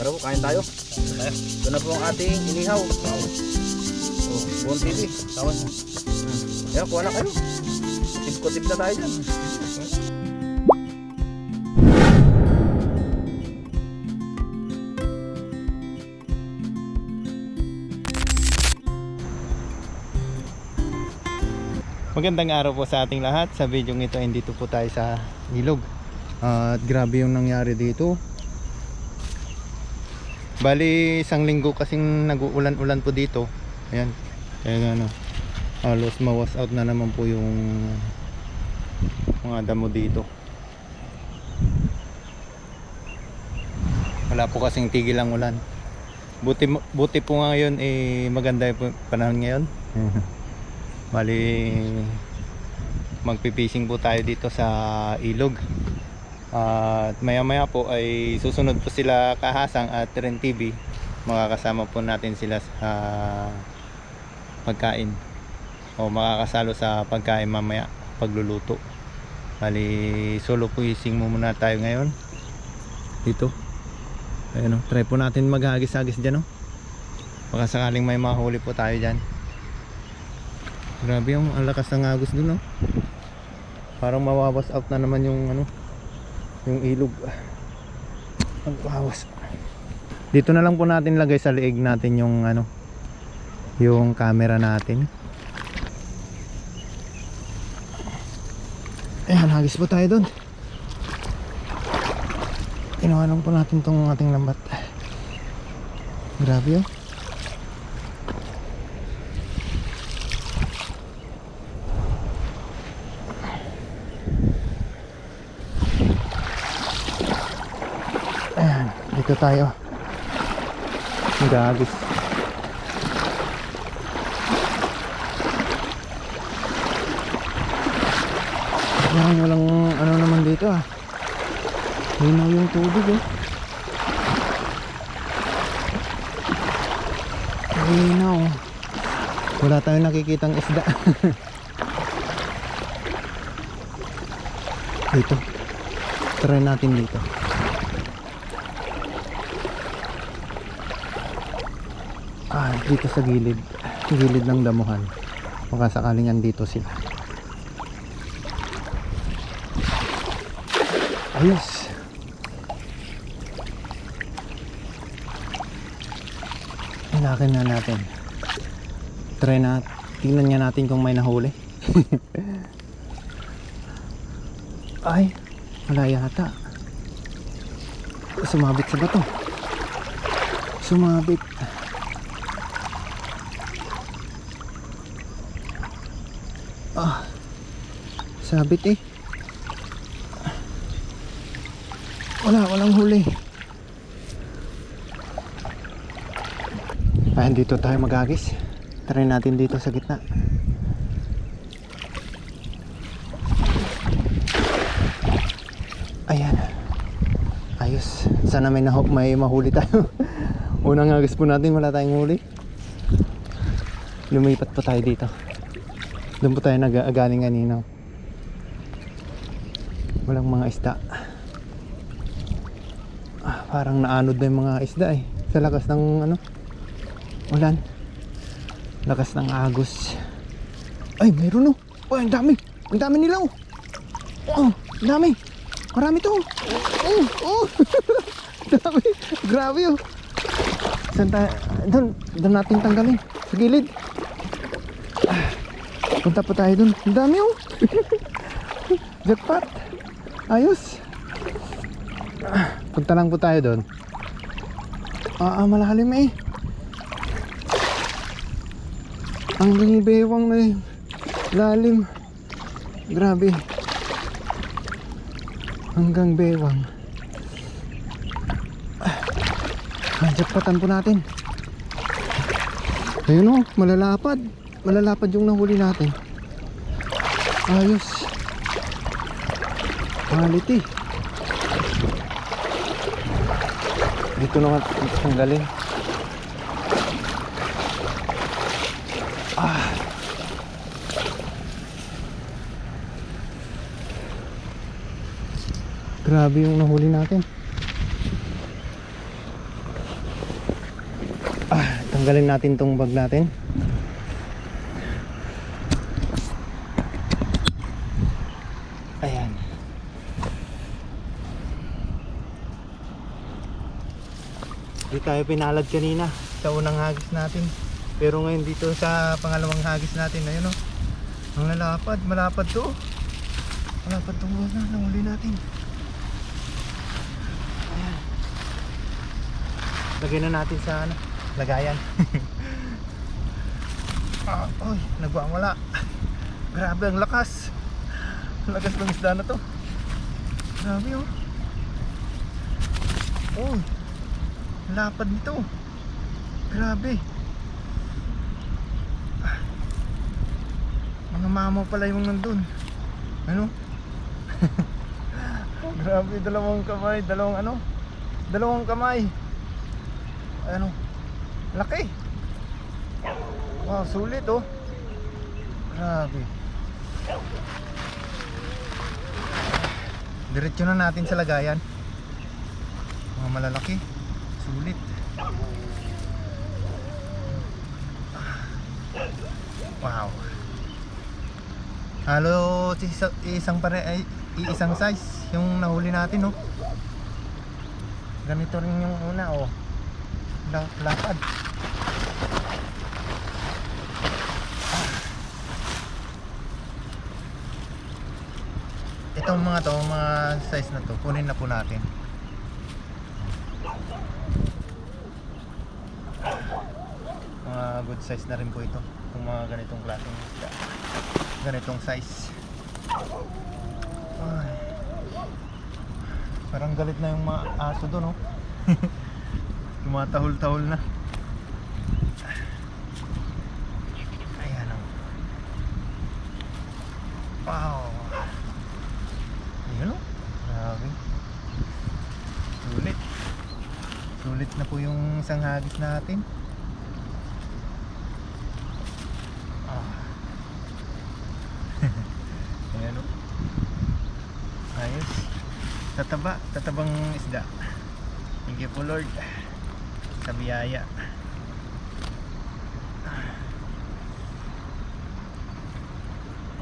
Tara po, kain tayo. Ito na po ang ating inihaw. Buong TV. Tawad mo. Ayan, kuha na kayo. Tip-ko-tip na tayo dyan. Magandang araw po sa ating lahat. Sa video ito, dito po tayo sa ilog. At grabe yung nangyari dito. Bali, isang linggo kasing nag-uulan-ulan po dito. Ayan. Ayan ano. Halos mawas out na naman po yung mga damo dito. Wala po kasing tigil ang ulan. Buti po ngayon maganda yung panahon ngayon. Bali, magpipishing po tayo dito sa ilog. At maya maya po ay susunod po sila Kahasang at Ren TV. Makakasama po natin sila sa pagkain, o makakasalo sa pagkain mamaya pagluluto. Bali, solo fishing muna tayo ngayon dito. Ayun, try po natin maghagis-hagis dyan, baka sakaling may mahuli po tayo dyan. Grabe yung ang lakas ng agos dun, parang mawawas out na naman yung yung ilog. Ang wawas. Dito na lang po natin lagay sa liig natin yung yung camera natin. Ayan, hagis po tayo dun. Kinuha lang po natin tong ating lambat. Grabe yun. Ayan, dito tayo. Magagis. Ayan, walang naman dito Hinaw yung tubig Hinaw. Wala tayong nakikitang isda. Dito. Try natin dito. Dito sa gilid ng damuhan. Baka sakaling andito sila. Ayos. Hinakin na natin. Try na. Tingnan nga natin kung may nahuli. Ay, wala yata. Sumabit sa bato. Sumabit. Sabit walang huli. Ayan, dito tayo magagis. Try natin dito sa gitna. Ayan. Ayos. Sana may mahuli tayo. Unang agis po natin, wala tayong huli. Lumipat po tayo dito. Doon po tayo nag-agaling kanina. Walang mga isda. Parang naanod na yung mga isda sa lakas ng ulan. Lakas ng agos. Ay, mayroon ang dami. Ang dami nila ang dami. Marami to. Dami. Grabe Saan tayo? Doon natin tanggalin. Sa gilid. Punta pa tayo doon. Ang dami Jackpot. Ayos. Punta lang po tayo doon. Malalim Hanggang bewang na lalim. Grabe. Hanggang bewang. Jackpotan po natin. Ayun malalapad. Malalapad yung nahuli natin. Ayos. Quality. Dito naman tanggalin. Grabe yung nahuli natin. Tanggalin natin tong bag natin. Ayan. Di tayo pinalad kanina sa unang hagis natin. Pero ngayon dito sa pangalawang hagis natin, ayun o. Ang lalapad, malapad to. Malapad tong buwan na, nahuli natin. Ayan. Lagay na natin sa ano, lagayan. Oy, nagwawala. Grabe ang lakas. Ang lakas ng isda na to. Grabe oh. Oh, lapad nito. Grabe. Mga mamaw pala yung nandun. Ano? Grabe, dalawang kamay. Dalawang kamay. Ano? Laki. Wow, sulit oh. Grabe. Diretso na natin sa lagayan. Mga malalaki. Sulit. Wow. Halo isang size yung nahuli natin oh. Ganito rin yung una oh. Lapad. Itong mga size na to, kunin na po natin. Mga good size na rin po ito. Itong mga ganitong klaseng isda. Ganitong size. Ay. Parang galit na yung mga aso doon, oh. Tumatahol-tahol na. Ayan, oh. Wow. Ayan, oh. Grabe. Sulit. Sulit na po yung isang hagis natin. Ayan o. Ayos. Tatabang isda. Thank you po Lord sa biyaya.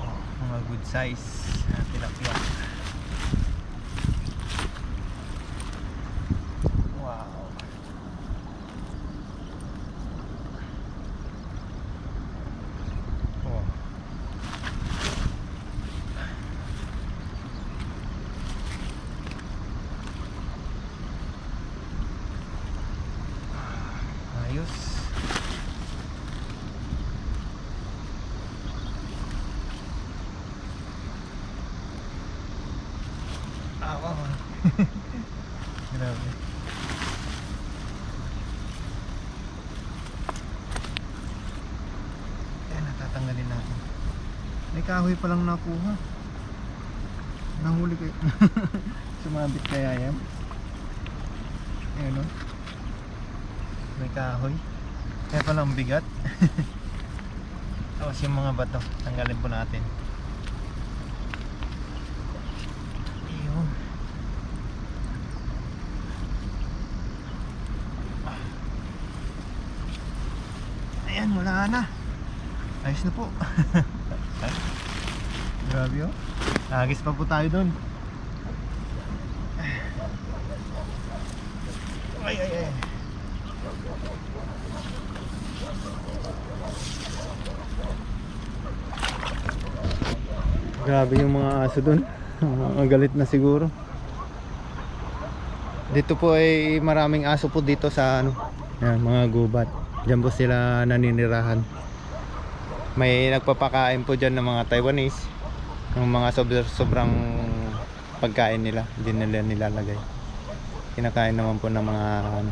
Oh, mga good size na tilapia. Wow. Oh. Ayos. Wow. Grabe. Ayan, natatanggalin natin. May kahoy palang nakuha. Nahuli kayo. Sumabit kaya yan. Ayan o. May kahoy. Kaya palang bigat. Tapos yung mga bato, tanggalin po natin. Ayun. Ayan, wala na. Ayos na po. Grabe oh. Nagis pa po tayo dun. Ay. Grabe yung mga aso dun. Galit na siguro. Dito po ay maraming aso po dito sa ano, yan, mga gubat. Diyan po sila naninirahan. May nagpapakain po dyan ng mga Taiwanese, ng mga sobrang pagkain nila, hindi nila nilalagay. Kinakain naman po ng mga ano,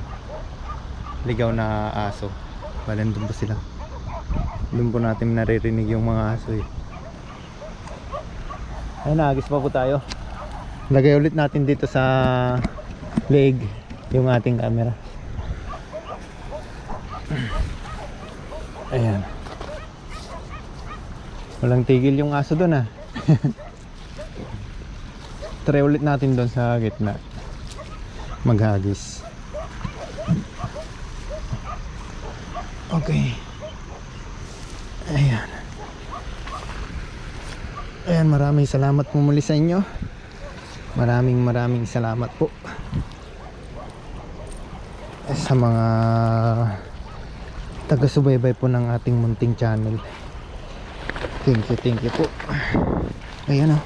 ligaw na aso. Balen doon po sila. Doon po natin naririnig yung mga aso eh. Ay, nagis pa po tayo. Lagay ulit natin dito sa leg yung ating camera. Ayan. Walang tigil yung aso doon ah. Try ulit natin doon sa gitna. Maghagis. Okay. Ayan. Ayan, maraming salamat po muli sa inyo. Maraming salamat po sa mga taga-subaybay po ng ating munting channel. Thank you po. Ayan o,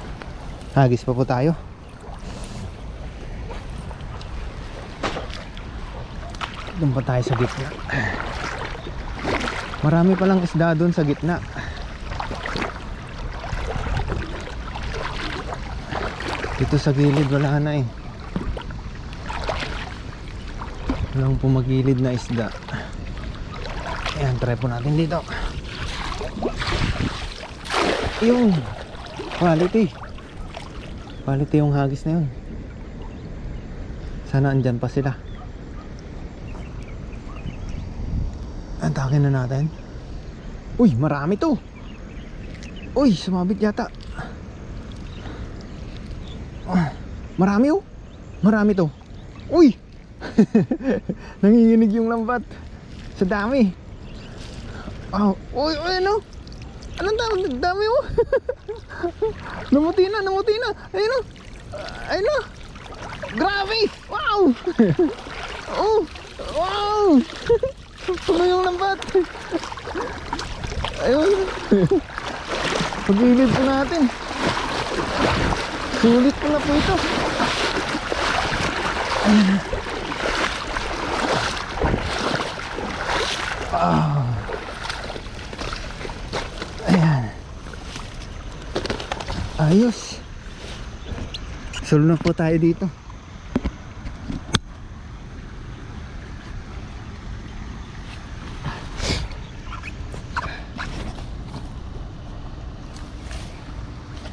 hagis pa po tayo. Doon pa tayo sa gitna. Marami palang isda doon sa gitna. Dito sa gilid wala na eh. Walang pumagilid na isda. Ayan, try po natin dito. Yung quality yung hagis na yun. Sana andyan pa sila. Antakin na natin. Uy, marami to. Uy, sumabit yata. Marami oh. Marami to. Uy. Nanginginig yung lambat. Sa dami. Oh, uy, ano? Anong dami oh. Namuti na. Ayun oh. Ayun oh. Grabe. Wow. Oh, wow. Puno yung lambat. Ayun. Pag-ilid po natin. Sulit pala po ito. Ayan. Ayan. Ayos. Solo na po tayo dito.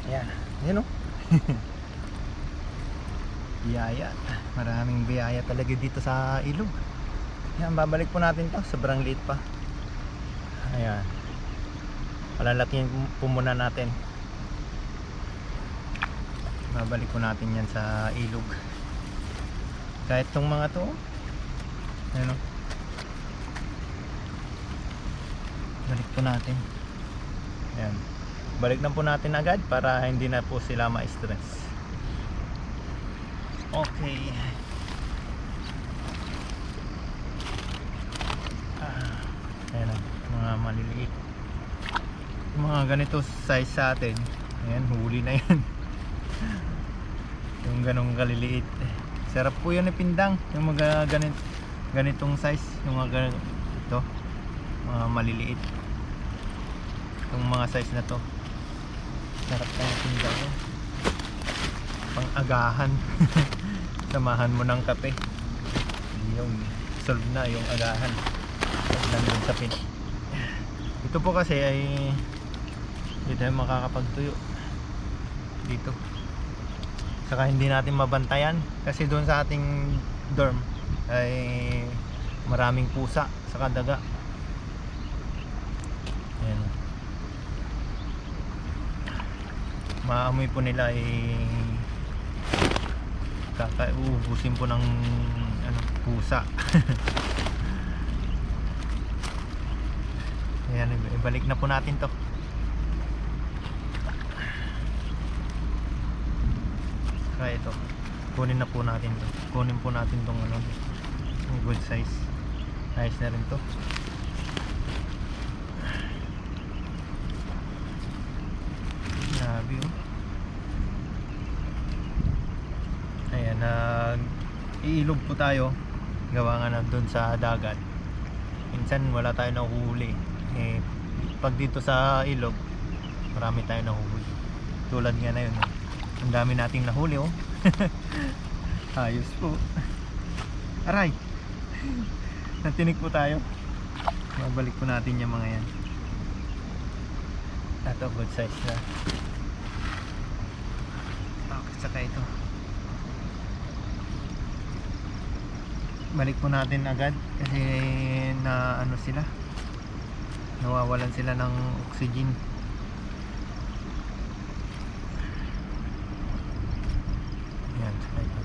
Ayan. Ayan o. Biyaya. Maraming biyaya talaga dito sa ilog. Ayan, babalik po natin to. Sobrang liit pa. Ayan. Palalakihin po muna natin. Babalik po natin yan sa ilog. Kahit tong mga to. Ayan o. Balik po natin. Ayan. Balik na po natin agad para hindi na po sila ma-stress. Okay. Ayan o, mga maliliit. Mga ganito size sa atin. Ayan, huli na yan. Yung ganong kaliliit. Sarap po yun ipindang. Yung mga ganitong size. Yung mga ito, mga maliliit. Yung mga size na to. Sarap tayong pindang yun. Pang agahan. Samahan mo ng kape. Yung solve na yung agahan. Nandun sa pin. Ito po kasi ay hindi tayo makakapagtuyo dito. Saka hindi natin mabantayan kasi doon sa ating dorm ay maraming pusa saka daga. Ayan. Maamoy po nila ay kakaubusin po ng pusa. Ayan, ibalik na po natin to. Kaya ito, kunin na po natin to. Kunin po natin tong good size. Ayos na rin to. Grabe oh. Ayan, iilog po tayo. Gawa nga na doon sa dagat. Minsan wala tayo nahuhuli. Pag dito sa ilog, marami tayo nahuhuli. Tulad nga na yun. Ang dami nating nahuli oh. Ayos po. Aray. Natinig po tayo. Mabalik po natin yung mga yan. Ito, good size na. Okay, saka ito. Balik po natin agad kasi na sila, nawawalan sila ng oxygen. Yan, saka ito.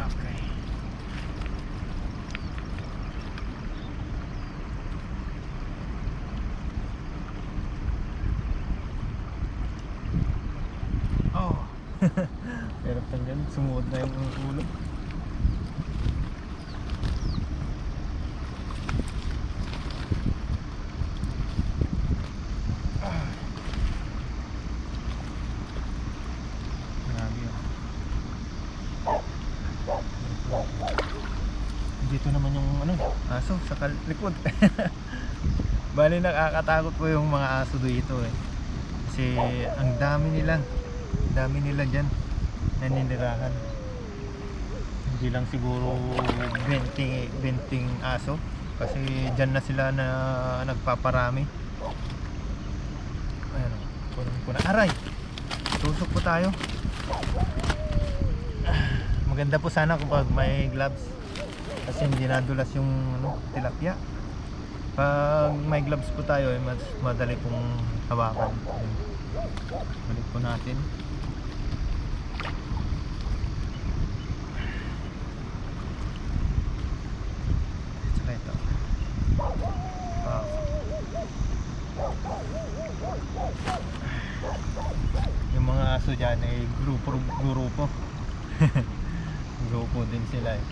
Okay. Pero tanggal, sumuot na yung ulo. Grabe yun. Dito naman yung aso sa likod. Bali nakakatakot po yung mga aso dito eh. Kasi ang dami nila dyan naninirahan. Hindi lang siguro 20 aso kasi dyan na sila na nagpaparami. Ayun, puno po na. Aray! Tusok po tayo. Maganda po sana kapag may gloves kasi hindi nadulas yung tilapia. Pag may gloves po tayo, mas madali pong hawakan. Balik po natin. Tsaka ito. Wow. Yung mga aso dyan ay grupo. Grupo din sila eh.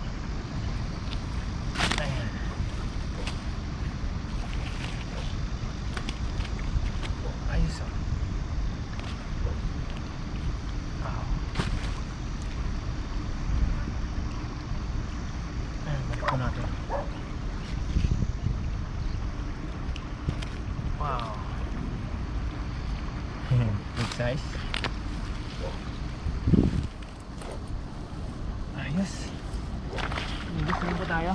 Ayos oh. Wow. Ayan, balik po natin. Wow. Good size. Ayos. Gusto rin po tayo.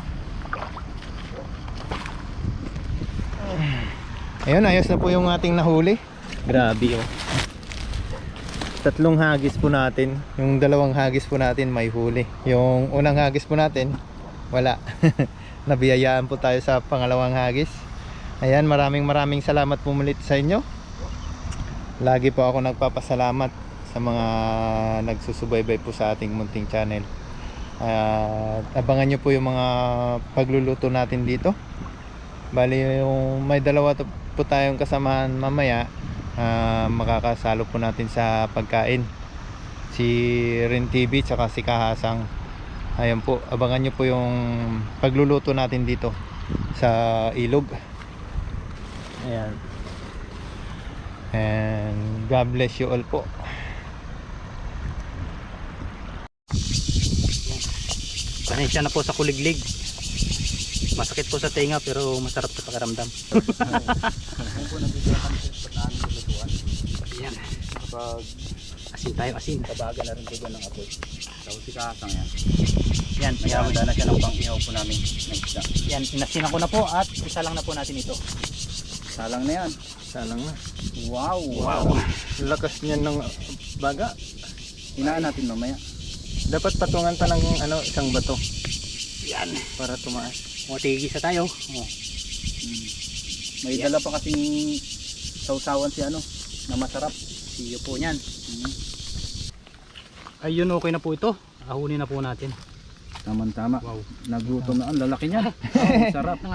Ayun, ayos na po yung ating nahuli. Grabe oh. 3 hagis po natin. Yung 2 hagis po natin may huli. Yung unang hagis po natin wala. Nabiyayaan po tayo sa pangalawang hagis. Ayan, maraming salamat po ulit sa inyo. Lagi po ako nagpapasalamat sa mga nagsusubaybay po sa ating munting channel. Abangan nyo po yung mga pagluluto natin dito. Bali yung may 2 po tayong kasamahan mamaya. Makakasalo po natin sa pagkain si Rin TV tsaka si Kahasang. Ayan po, abangan nyo po yung pagluluto natin dito sa ilog. Ayan. And God bless you all po. Pasensya na po sa kuliglig. Masakit po sa tenga pero masarap sa pakiramdam. Ayan. Kapag asin tayo, asin. Kabaga na rin po dyan ng apoy. Tapos si Kasang yan. Yan, mayroon na siya ng pang-ihaw po namin ng isda. Yan, inasinan ko na po at isalang na po natin ito. Salang na yan. Salang na. Wow! Wow! Lakas niyan ng baga. Hinaan natin mamaya. Dapat patungan pa ng isang bato Yan. para tumaas. O, tigisa tayo. O. May dala pa kasing sausawan si na masarap. Siyo po niyan. Ayun, okay na po ito. Ahunin na po natin. Tama-tama. Wow. Nagutom na ang lalaki niya. Sarap.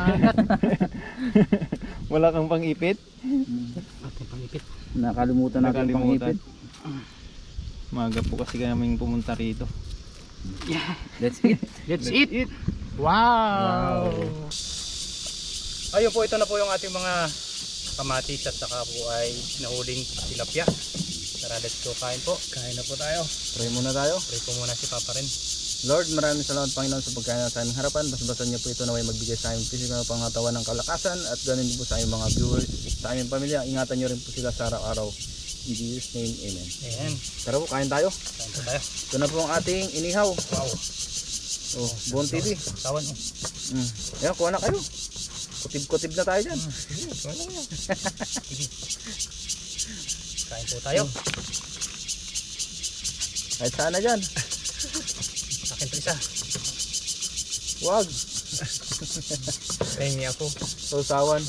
Wala kang pang-ipit? Ating pang-ipit. Nakalimutan natin pang-ipit. Maga po kasi kaming pumunta rito. Yeah. Let's eat. Let's eat. Wow. Ayun po, ito na po yung ating mga kamatis at saka po ay nahuling tilapia. Tara, let's go, kain po. Kain na po tayo. Pray muna tayo. Pray po muna si Papa rin. Lord, maraming salamat Panginoon sa pagkain sa aming harapan. Basbasan niyo po ito na may magbigay sa aming pisikal na pangatawan ng kalakasan at ganun din po sa aming mga viewers, sa aming pamilya. Ingatan niyo rin po sila sa araw-araw. In Jesus' name, amen. Ayan. Tara po, kain tayo. Kain po tayo. Ito na po ang ating inihaw. Wow. Oh, Bon TV. Tawan. Ayan, kuha na kayo. Kutib-kutib na tayo dyan. Sige, kuha na yan. Sige. Kain po tayo. Kahit saan na dyan. Akin to isa. Wag. Pahingi ako. Sausawan.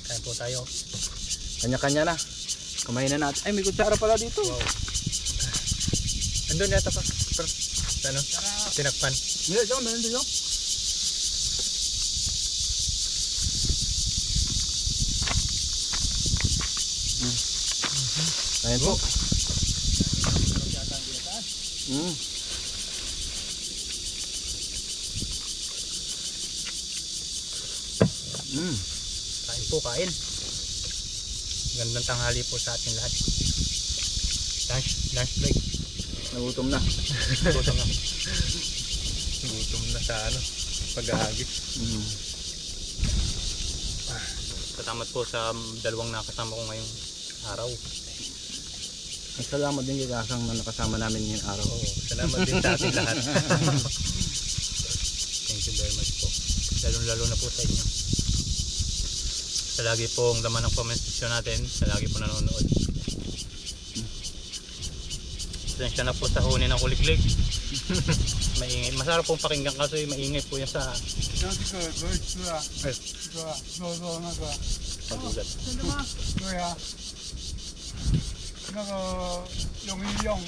Kain po tayo. Kanya-kanya na. Kumain na natin. Ay, may kutsara pala dito. Wow. Andun yata pa. Ano? Tinakpan. Hindi, dyan. Meron dyan. Kain po. Mm. Mm. Kain po, kain. Gandang tanghali po sa ating lahat. Lunch break. Nagutom na. Gutom na. Gutom na sa ano, paghahagis. Mm. Salamat po sa dalawang nakasama ko ngayong araw. Salamat din kay Kakang na nakasama namin ngayong araw. Oo, salamat din sa ating lahat. Thank you very much po. Lalo na po sa inyo. Sa lagi pong laman ng comment section natin, sa lagi po nanonood. Pasensya na po sa huni ng kuliglig. Maingay. Masarap pong pakinggan kaso maingay po yan sa 像这个可以吃啊，哎是吧？肉那个， pagbugat. 对啊，那个容易用，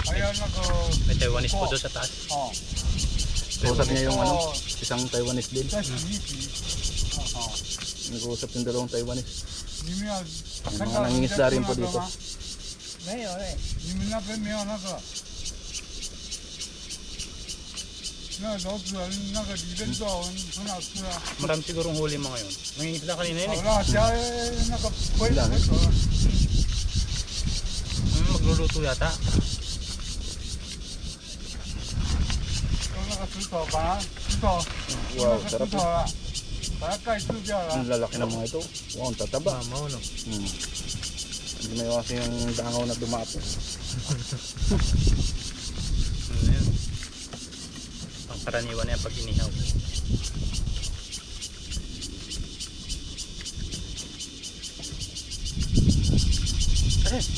还有那个 May Taiwanese po doon sa taas. 哦， Nag-uusap niya yung ano, 哦， isang Taiwanese din. 再洗一洗，哦， Nag-uusap yung dalawang Taiwanese. 你们要 May 看 mga 到人家 nangingisda 做 rin 那 po 个 dito. 吗？没有嘞，你们那边没有那个。那个楼子那个里面肉很好吃啊， Marami sigurong huli mo ngayon. Nangingisda kanina yun 好 eh. 辣加那个回是啊回头了。 Magluluto yata. 用那个石头把它石头，用 Wow, 那个石 sarap 头 yun. 啊，把它盖住掉了。 Ang lalaki ng mga ito. Wow, ang tataba. Mamaw no. Mm. Hindi may iwasan yung dangaw na dumapo. Ano yan? Pangkaraniwan na yan pag inihaw.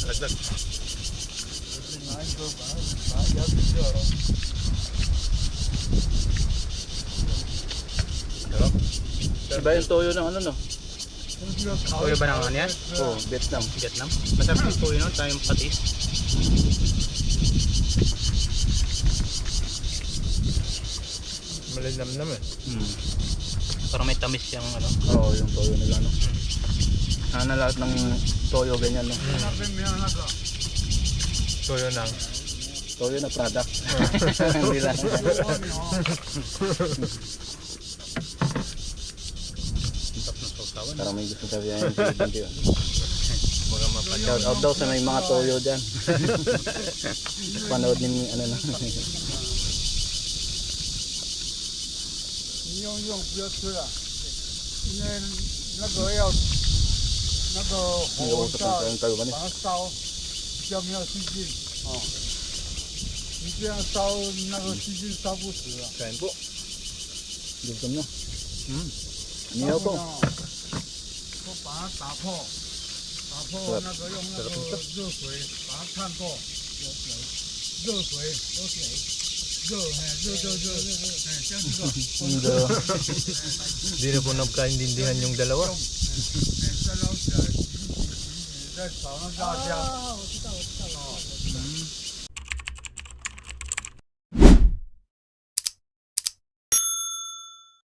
Laglag. 拿一个把它压住掉了。 Iba yung toyo ng ano no? 用这个烤 Toyo ba ng ano yan? 是啊 Oh, Vietnam. Vietnam. Masarap yung tuyo nun, tayong patis. Malinam naman. Mm. Parang may tamis yung ano. Oo, yung toyo nila no. Sana lahat ng toyo ganyan no. 那边没有那个。 Toyo nang. Toyo na product. Hindi lang. 我问你哦， Sarap ng sausawan. Parang may gusto sabihin yung Pilipino yun. Mga mapal. Shout out daw sa may mga toyo dyan. Panood din ano na. 你用不要吃了，因为那个要那个火 Nag-uusap 烧 ng Taiwanese. 把它烧，比较没有细菌。哦，你这样烧那个细菌烧不死了。 Kain po. Gutom na. Niyaw po. 都把它打破，打破那个用那个热水把它烫过，热水，热，哎，热，哎，像这个， Hindi. Hindi na po nagkaintindihan yung dalawa. 哎，再捞起来，洗一洗，再炒那辣椒。